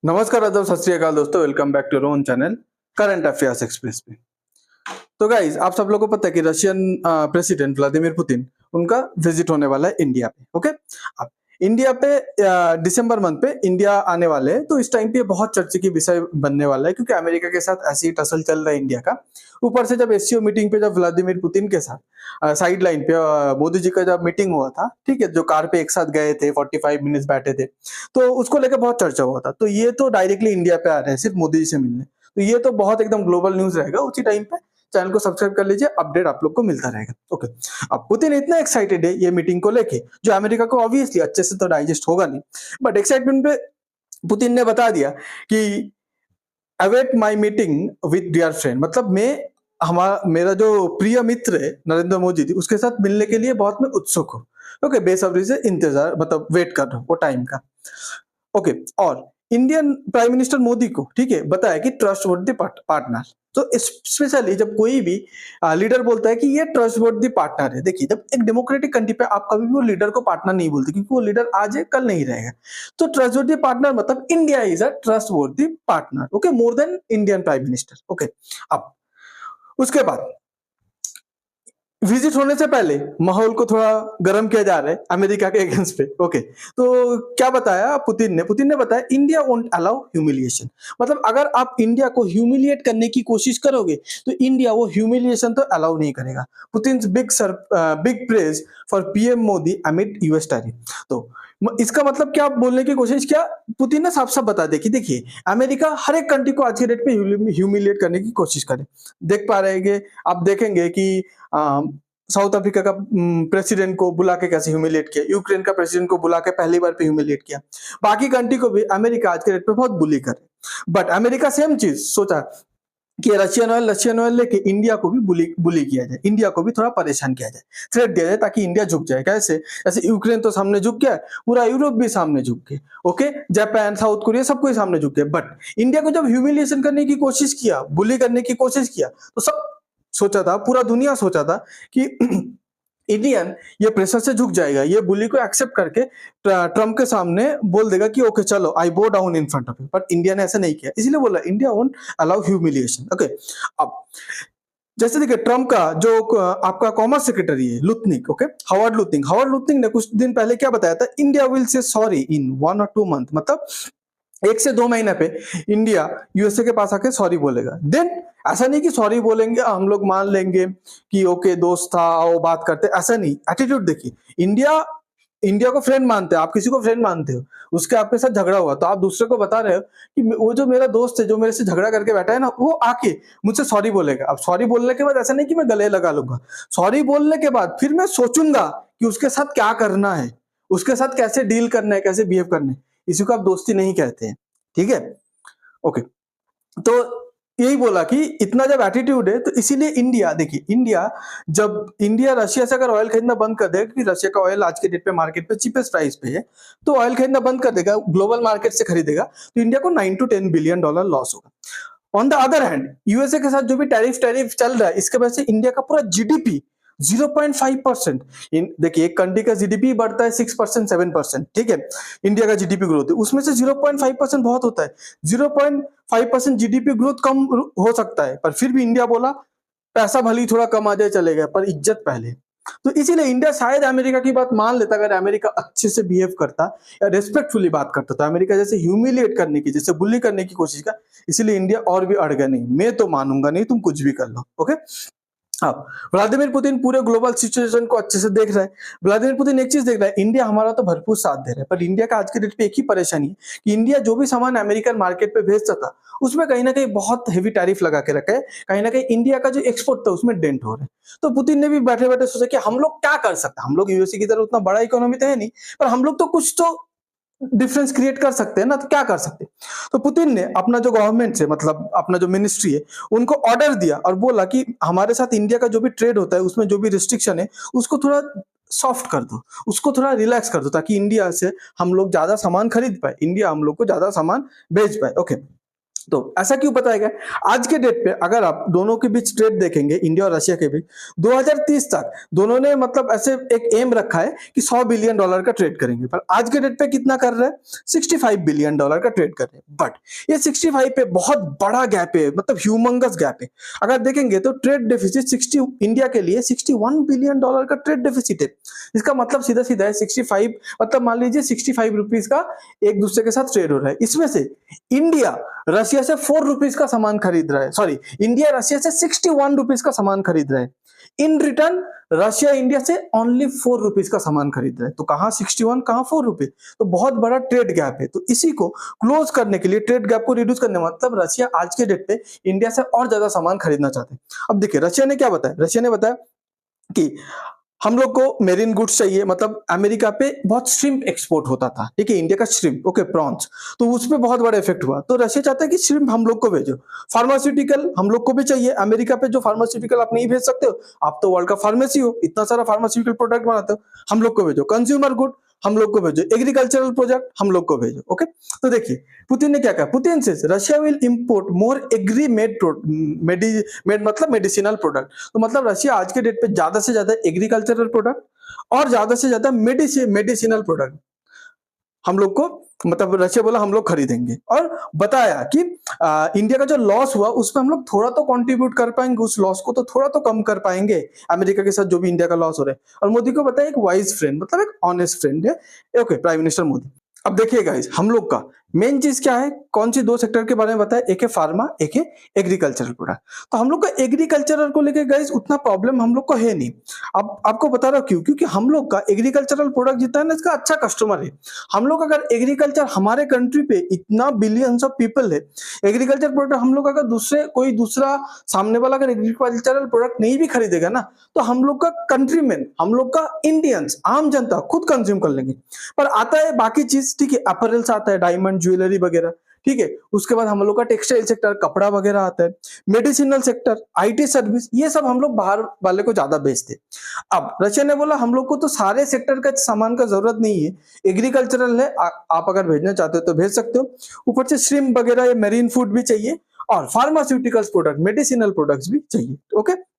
नमस्कार, आदाब, सत श्री अकाल दोस्तों। Welcome back to your own channel current affairs express पे। तो गाइज, आप सब लोगों को पता है कि रशियन प्रेसिडेंट व्लादिमीर पुतिन उनका विजिट होने वाला है इंडिया पे। ओके, अब इंडिया पे दिसंबर मंथ पे इंडिया आने वाले हैं, तो इस टाइम पे बहुत चर्चे की विषय बनने वाला है क्योंकि अमेरिका के साथ ऐसी ही टसल चल रहा है इंडिया का। ऊपर से जब एससीओ मीटिंग पे जब व्लादिमीर पुतिन के साथ साइड लाइन पे मोदी जी का जब मीटिंग हुआ था, ठीक है, जो कार पे एक साथ गए थे, 45 मिनट्स बैठे थे, तो उसको लेकर बहुत चर्चा हुआ था। तो ये तो डायरेक्टली इंडिया पे आ रहे हैं सिर्फ मोदी जी से मिलने, तो ये तो बहुत एकदम ग्लोबल न्यूज रहेगा। उसी टाइम पे चैनल को सब्सक्राइब कर लीजिए, अपडेट आप लोग को मिलता रहेगा। ओके, अब पुतिन इतना एक्साइटेड है ये मीटिंग को लेके, जो अमेरिका को ऑब्वियसली अच्छे से तो डाइजेस्ट होगा नहीं, बट एक्साइटमेंट पे पुतिन ने बता दिया कि await my meeting with dear friend, मतलब मेरा जो प्रिय मित्र है नरेंद्र मोदी जी, उसके साथ मिलने के लिए बहुत मैं उत्सुक हूँ। ओके, बेसब्री से इंतजार, मतलब वेट कर रहा हूँ वो टाइम का। ओके, और इंडियन प्राइम मिनिस्टर मोदी को, ठीक है, बताया कि ट्रस्टवर्दी पार्टनर। तो स्पेशली जब कोई भी लीडर बोलता है कि ये ट्रस्टवर्दी पार्टनर है, देखिए, जब एक डेमोक्रेटिक कंट्री पे आप कभी भी वो लीडर को पार्टनर नहीं बोलते क्योंकि वो लीडर आज है कल नहीं रहेगा। तो ट्रस्टवर्दी पार्टनर मतलब India is a trustworthy partner. Okay, more than Indian prime minister. Okay, अब उसके बाद विजिट होने से पहले माहौल को थोड़ा गर्म किया जा रहा है अमेरिका के अगेंस्ट पे। ओके, तो क्या बताया पुतिन ने बताया इंडिया वोंट अलाउ ह्यूमिलिएशन, मतलब अगर आप इंडिया को ह्यूमिलिएट करने की कोशिश करोगे तो इंडिया वो ह्यूमिलिएशन तो अलाउ नहीं करेगा। Putin big praise for PM Modi amid US tariff. तो इसका मतलब क्या बोलने की कोशिश किया पुतिन ने, साफ साफ बता दे कि देखिए, अमेरिका हर एक कंट्री को आज के डेट पे ह्यूमिलिएट करने की कोशिश करे। देख पा रहे हैं, आप देखेंगे कि साउथ अफ्रीका का प्रेसिडेंट को बुला के कैसे ह्यूमिलिएट किया, यूक्रेन का प्रेसिडेंट को बुला के पहली बार पे ह्यूमिलिएट किया। बाकी कंट्री को भी अमेरिका आज के डेट पे बहुत बुली करे, बट अमेरिका सेम चीज सोचा कि रशियन ऑयल लेके इंडिया को भी बुली किया जाए, इंडिया को भी थोड़ा परेशान किया जाए, थ्रेट दिया जाए ताकि इंडिया झुक जाए। कैसे? जैसे यूक्रेन तो सामने झुक गया, पूरा यूरोप भी सामने झुक गया। ओके, जापान, साउथ कोरिया, सब कोई सामने झुक गया, बट इंडिया को जब ह्यूमिलिएशन करने की कोशिश किया, बुली करने की कोशिश किया, तो सब सोचा था, पूरा दुनिया सोचा था कि इंडियन ये प्रेशर से झुक जाएगा, ये बुली को एक्सेप्ट करके ट्रम्प के सामने बोल देगा कि ओके चलो I bow down in front of you, but India ने ऐसा नहीं किया, इसलिए बोला India won't allow humiliation. Okay, अब जैसे देखिए ट्रम्प का जो आपका कॉमर्स सेक्रेटरी है लुत्निक, ओके, हावर्ड लुत्निक ने कुछ दिन पहले क्या बताया था, India will say sorry in 1 or 2 month, मतलब 1 से 2 महीने पे इंडिया यूएसए के पास आके सॉरी बोलेगा। देन ऐसा नहीं कि सॉरी बोलेंगे हम लोग मान लेंगे कि ओके दोस्त था आओ बात करते, ऐसा नहीं। एटीट्यूड देखिए, इंडिया इंडिया को फ्रेंड मानते हैं, आप किसी को फ्रेंड मानते हो, उसके आपके साथ झगड़ा हुआ तो आप दूसरे को बता रहे हो कि वो जो मेरा दोस्त है जो मेरे से झगड़ा करके बैठा है ना, वो आके मुझसे सॉरी बोलेगा। अब सॉरी बोलने के बाद ऐसा नहीं कि मैं गले लगा लूंगा, सॉरी बोलने के बाद फिर मैं सोचूंगा कि उसके साथ क्या करना है, उसके साथ कैसे डील करना है, कैसे बिहेव करना है। इसी को आप दोस्ती नहीं कहते हैं, ठीक है। ओके, तो यही बोला कि इतना जब एटीट्यूड है तो इसीलिए इंडिया, देखिए इंडिया रशिया से अगर ऑयल खरीदना बंद कर देगा, क्योंकि रशिया का ऑयल आज के डेट पे मार्केट पे चीपेस्ट प्राइस पे है, तो ऑयल खरीदना बंद कर देगा, ग्लोबल मार्केट से खरीदेगा, तो इंडिया को $9 to $10 बिलियन लॉस होगा। On the other hand USA के साथ जो भी टैरिफ चल रहा है, इसके वजह से इंडिया का पूरा जीडीपी 0.5%, देखिए एक कंट्री का जीडीपी बढ़ता है 6% 7%, ठीक है, इंडिया का जीडीपी ग्रोथ है, उसमें से 0.5% बहुत होता है। 0.5% जीडीपी ग्रोथ कम हो सकता है, पर फिर भी इंडिया बोला पैसा भले ही थोड़ा कम आ जाए चलेगा, पर इज्जत पहले। तो इसीलिए इंडिया शायद अमेरिका की बात मान लेता अगर अमेरिका अच्छे से बिहेव करता या रेस्पेक्टफुली बात करता, तो अमेरिका जैसे ह्यूमिलिएट करने की, जैसे बुली करने की कोशिश का, इसीलिए इंडिया और भी अड़ गया, नहीं मैं तो मानूंगा नहीं, तुम कुछ भी कर लो। ओके, अब व्लादिमीर पुतिन पूरे ग्लोबल सिचुएशन को अच्छे से देख रहा है। व्लादिमीर पुतिन एक चीज देख रहा है, इंडिया हमारा तो भरपूर साथ दे रहा है, पर इंडिया का आज के डेट पे एक ही परेशानी है कि इंडिया जो भी सामान अमेरिकन मार्केट पे भेजता था उसमें कहीं ना कहीं बहुत हेवी टैरिफ लगा के रखा है, कहीं ना कहीं इंडिया का जो एक्सपोर्ट था उसमें डेंट हो रहा है। तो पुतिन ने भी बैठे बैठे सोचा कि हम लोग क्या कर सकते हैं, हम लोग यूएसए की तरह उतना बड़ा इकोनॉमी तो है नहीं, पर हम लोग तो कुछ तो डिफरेंस क्रिएट कर सकते हैं ना, तो क्या कर सकते हैं। तो पुतिन ने अपना जो गवर्नमेंट से, मतलब अपना जो मिनिस्ट्री है, उनको ऑर्डर दिया और बोला कि हमारे साथ इंडिया का जो भी ट्रेड होता है उसमें जो भी रिस्ट्रिक्शन है उसको थोड़ा सॉफ्ट कर दो, उसको थोड़ा रिलैक्स कर दो, ताकि इंडिया से हम लोग ज्यादा सामान खरीद पाए, इंडिया हम लोग को ज्यादा सामान भेज पाए। ओके, तो ऐसा क्यों बताया गया? आज के डेट पे अगर आप दोनों के बीच ट्रेड देखेंगे, इंडिया और रशिया के बीच, 2030 तक दोनों ने मतलब ऐसे एक एम रखा है कि $100 बिलियन का ट्रेड करेंगे, पर आज के डेट पे कितना कर रहे हैं? $65 बिलियन का ट्रेड कर रहे हैं। बट ये 65 पे बहुत बड़ा गैप है, मतलब ह्यूमंगस गैप है। अगर देखेंगे तो ट्रेड डेफिसिट 60 इंडिया के लिए $61 बिलियन का ट्रेड डेफिसिट है। इसका मतलब सीधा सीधा है 65, मतलब मान लीजिए 65 रुपीज का एक दूसरे के साथ ट्रेड हो रहा है। इसमें से इंडिया रशिया से 4 रुपीज का सामान खरीद रहा है, सॉरी, इंडिया रशिया से 61 रुपीज का सामान खरीद रहा है। इन रिटर्न रशिया इंडिया से ओनली 4 रुपीज का सामान खरीद रहा है। तो कहां 61, कहां 4 रुपए, तो बहुत बड़ा ट्रेड गैप है। तो इसी को क्लोज करने के लिए, ट्रेड गैप को रिड्यूस करने, मतलब रशिया आज के डेट पे इंडिया से और ज्यादा सामान खरीदना चाहते हैं। अब देखिए रशिया ने क्या बताया, रशिया ने बताया कि हम लोग को मेरीन गुड्स चाहिए, मतलब अमेरिका पे बहुत श्रिम्प एक्सपोर्ट होता था, ठीक है, इंडिया का श्रिम्प, ओके, प्रॉन्स, तो उस पर बहुत बड़ा इफेक्ट हुआ। तो रशिया चाहता है कि श्रिम्प हम लोग को भेजो। फार्मास्यूटिकल हम लोग को भी चाहिए, अमेरिका पे जो फार्मास्यूटिकल आप नहीं भेज सकते हो, आप तो वर्ल्ड का फार्मेसी हो, इतना सारा फार्मास्यूटिकल प्रोडक्ट बनाते हो, हम लोग को भेजो। कंज्यूमर गुड हम लोग को भेजो, एग्रीकल्चरल प्रोजेक्ट हम लोग को भेजो, ओके। तो देखिए पुतिन ने क्या कहा, पुतिन से Russia will import more agri made मतलब मेडिसिनल प्रोडक्ट। तो मतलब रशिया आज के डेट पे ज्यादा से ज्यादा एग्रीकल्चरल प्रोडक्ट और ज्यादा से ज्यादा मेडिसिनल प्रोडक्ट हम लोग को, मतलब रशिया बोला हम लोग खरीदेंगे। और बताया कि इंडिया का जो लॉस हुआ उसमें हम लोग थोड़ा तो कंट्रीब्यूट कर पाएंगे, उस लॉस को तो थोड़ा तो कम कर पाएंगे अमेरिका के साथ जो भी इंडिया का लॉस हो रहा है। और मोदी को बताया एक वाइज फ्रेंड, मतलब एक ऑनेस्ट फ्रेंड है, ओके, प्राइम मिनिस्टर मोदी। अब देखिए गाइस, हम लोग का मेन चीज क्या है, कौन सी दो सेक्टर के बारे में बताया, एक है फार्मा, एक है एग्रीकल्चरल प्रोडक्ट। तो हम लोग का एग्रीकल्चरल को लेके गाइस उतना प्रॉब्लम हम लोग को है नहीं। अब आपको बता रहा हूं क्यों, क्योंकि हम लोग का एग्रीकल्चरल प्रोडक्ट जितना है ना, इसका अच्छा कस्टमर है। हम लोग अगर एग्रीकल्चर, हमारे कंट्री पे इतना बिलियंस ऑफ पीपल है, एग्रीकल्चर प्रोडक्ट हम लोग अगर कोई दूसरा सामने वाला अगर एग्रीकल्चरल प्रोडक्ट नहीं भी खरीदेगा ना, तो हम लोग का कंट्रीमैन, हम लोग का इंडियंस, आम जनता खुद कंज्यूम कर लेंगे। पर आता है बाकी चीज, ठीक है, अपरेल्स आता है, डायमंड ज्वेलरी वगैरह, ठीक है, उसके बाद हम लोग का टेक्सटाइल सेक्टर, कपड़ा वगैरह आता है, मेडिसिनल सेक्टर, आईटी सर्विस, ये सब हम लोग बाहर वाले को ज्यादा बेचते। अब रशिया ने बोला हम लोग को तो सारे सेक्टर का सामान का जरूरत नहीं है, एग्रीकल्चरल है, आप अगर भेजना चाहते हो तो भेज सकते हो, ऊपर से श्रिम्प वगैरह या मेरीन फूड भी चाहिए, और फार्मास्यूटिकल्स प्रोडक्ट, मेडिसिनल प्रोडक्ट्स भी चाहिए, ओके।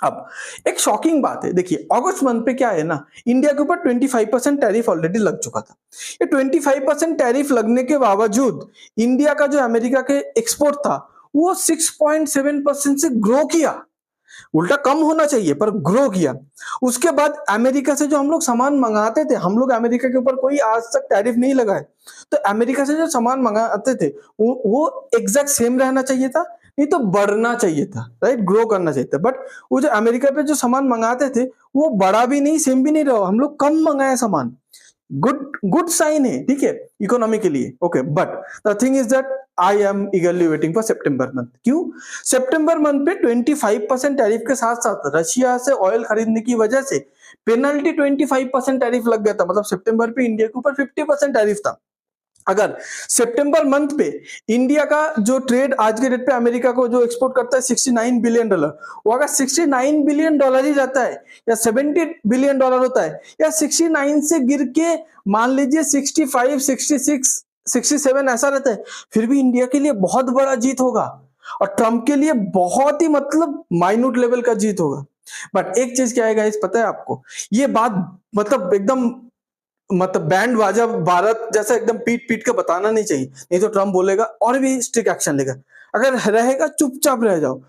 अब एक शॉकिंग बात है, देखिए अगस्त मंथ पे क्या है ना, इंडिया के ऊपर 25% टैरिफ ऑलरेडी लग चुका था। ये 25% टैरिफ लगने के बावजूद इंडिया का जो अमेरिका के एक्सपोर्ट था वो 6.7% से ग्रो किया। उल्टा कम होना चाहिए पर ग्रो किया। उसके बाद अमेरिका से जो हम लोग सामान मंगाते थे, हम लोग अमेरिका के ऊपर कोई आज तक टैरिफ नहीं लगाए, तो अमेरिका से जो सामान मंगाते थे वो एग्जैक्ट सेम रहना चाहिए था, नहीं तो बढ़ना चाहिए था, राइट, ग्रो करना चाहिए था। बट वो जो अमेरिका पे जो सामान मंगाते थे वो बड़ा भी नहीं, सेम भी नहीं रहा, हम लोग कम मंगाए सामान। गुड साइन है, ठीक है, इकोनॉमी के लिए, okay. But the thing is that I am ईगरली waiting for September month. क्यों? सितंबर मंथ पे 25% टैरिफ के साथ साथ रशिया से ऑयल खरीदने की वजह से पेनल्टी 25% टैरिफ लग गया था, मतलब सितंबर पे इंडिया के ऊपर 50% टैरिफ था। अगर सितंबर मंथ पे इंडिया का जो ट्रेड आज के डेट पे अमेरिका को जो एक्सपोर्ट करता है $69 बिलियन, वो अगर $69 बिलियन ही जाता है या $70 बिलियन होता है, या 69 से गिर के मान लीजिए 65, 66, 67 ऐसा रहता है, फिर भी इंडिया के लिए बहुत बड़ा जीत होगा और ट्रंप के लिए बहुत ही मतलब माइन्यूट लेवल का जीत होगा। बट एक चीज क्या है गाइस, पता है आपको, ये बात मतलब एकदम मतलब बैंड बाजा भारत जैसा एकदम पीट पीट के बताना नहीं चाहिए, नहीं तो ट्रम्प बोलेगा और भी स्ट्रिक्ट एक्शन लेगा। अगर रहेगा चुपचाप रह जाओ,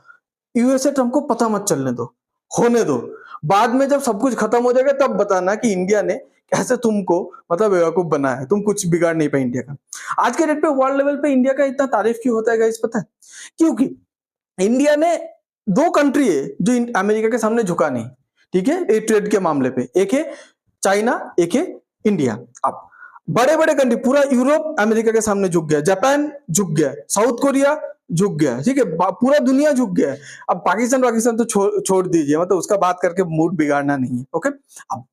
यूएसए ट्रम्प को पता मत चलने दो, होने दो, बाद में जब सब कुछ खत्म हो जाएगा तब बताना कि इंडिया ने कैसे तुमको मतलब बेवकूफ बनाया है, तुम कुछ बिगाड़ नहीं पाए इंडिया का। आज के डेट पे वर्ल्ड लेवल पे इंडिया का इतना तारीफ क्यों होता है गाइस, पता है? क्योंकि इंडिया ने दो कंट्री है जो अमेरिका के सामने झुका नहीं, ठीक है, ट्रेड के मामले पे, एक है चाइना, एक है इंडिया। अब बड़े बड़े कंट्री, पूरा यूरोप अमेरिका के सामने झुक गया, जापान झुक गया, साउथ कोरिया झुक गया, ठीक है, पूरा दुनिया झुक गया। अब पाकिस्तान तो छोड़ दीजिए, मतलब उसका बात करके मूड बिगाड़ना नहीं है, ओके। अब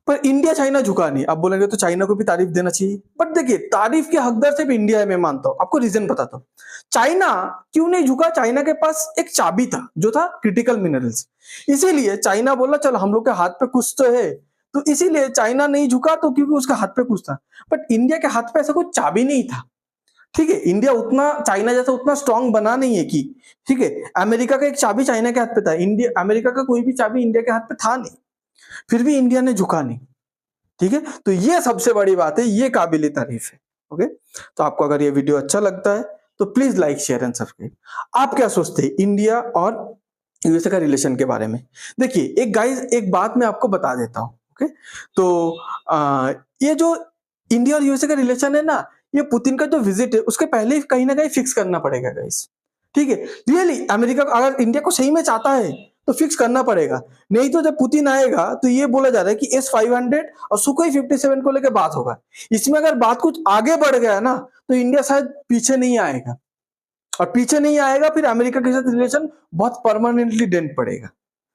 पर इंडिया चाइना झुका नहीं। अब बोलेंगे तो चाइना को भी तारीफ देना चाहिए, बट देखिए तारीफ के हकदार सिर्फ इंडिया है, मैं मानता हूं। आपको रीजन बताता हूं चाइना क्यों नहीं झुका। चाइना के पास एक चाबी था जो था क्रिटिकल मिनरल्स, इसीलिए चाइना बोला चल हम लोग के हाथ पे कुछ तो है, तो इसीलिए चाइना नहीं झुका, तो क्योंकि उसका हाथ पे कुछ था। बट इंडिया के हाथ पे ऐसा कोई चाबी नहीं था, ठीक है, इंडिया उतना चाइना जैसा उतना स्ट्रांग बना नहीं है कि, ठीक है, अमेरिका का एक चाबी चाइना के हाथ पे था, इंडिया अमेरिका का कोई भी चाबी इंडिया के हाथ पे था नहीं, फिर भी इंडिया ने झुका नहीं। ठीक है, तो ये सबसे बड़ी बात है, ये काबिल तारीफ है। ओके, तो आपको अगर ये वीडियो अच्छा लगता है तो please like share and subscribe. आप क्या सोचते हैं इंडिया और यूएसए का रिलेशन के बारे में? देखिए एक गाइस, एक बात मैं आपको बता देता हूं। ओके, तो ये जो इंडिया और यूएसए का रिलेशन है ना, ये पुतिन का जो विजिट है उसके पहले ही कहीं ना कहीं फिक्स करना पड़ेगा गाइस। ठीक है, रियली अमेरिका अगर इंडिया को सही में चाहता है तो फिक्स करना पड़ेगा, नहीं तो जब पुतिन आएगा तो ये बोला जा रहा है कि S-500 और सुखोई 57 को लेकर बात होगा। इसमें अगर बात कुछ आगे बढ़ गया ना तो इंडिया शायद पीछे नहीं आएगा, और पीछे नहीं आएगा फिर अमेरिका के साथ रिलेशन बहुत परमानेंटली डेंट पड़ेगा।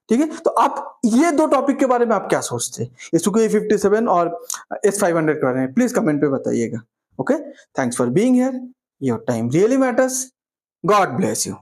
ठीक है, तो आप ये दो टॉपिक के बारे में आप क्या सोचते हैं, ये सुखोई 57 और S-500 के बारे में प्लीज कमेंट पे बताइएगा। Okay, thanks for being here, your time really matters, God bless you.